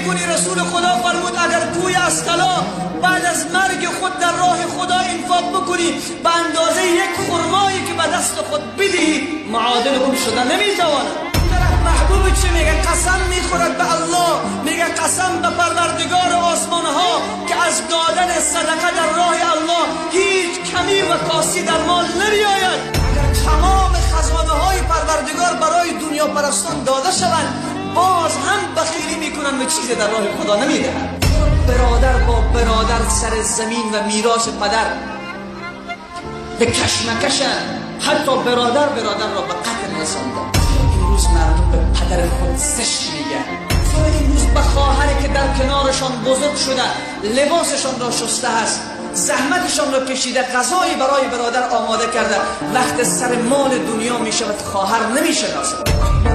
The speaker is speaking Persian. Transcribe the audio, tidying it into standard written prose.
میکنی؟ رسول خدا فرمود اگر توی از طلا بعد از مرگ خود در راه خدا انفاق بکنی به اندازه یک خرمایی که به دست خود بدهی معادل اون شدن نمیتواند. محبوب چه میگه؟ قسم میخورد به الله، میگه قسم به پروردگار آسمان ها که از دادن صدقه در راه الله هیچ کمی و کاسی در مال نمیآید. اگر تمام خزانه های پروردگار برای دنیا پرستان داده شوند باز هم بخیلی میکنن و چیزی در راه خدا نمیدهند. برادر با برادر سر زمین و میراث پدر به کشمکشن، حتی برادر را به قتل رسانده. امروز مردم به پدر خود زشت میگن، امروز به خواهری که در کنارشان بزرگ شده لباسشان را شسته است، زحمتشان را کشیده، غذایی برای برادر آماده کرده، وقت سر مال دنیا میشود خواهر نمیشناسد.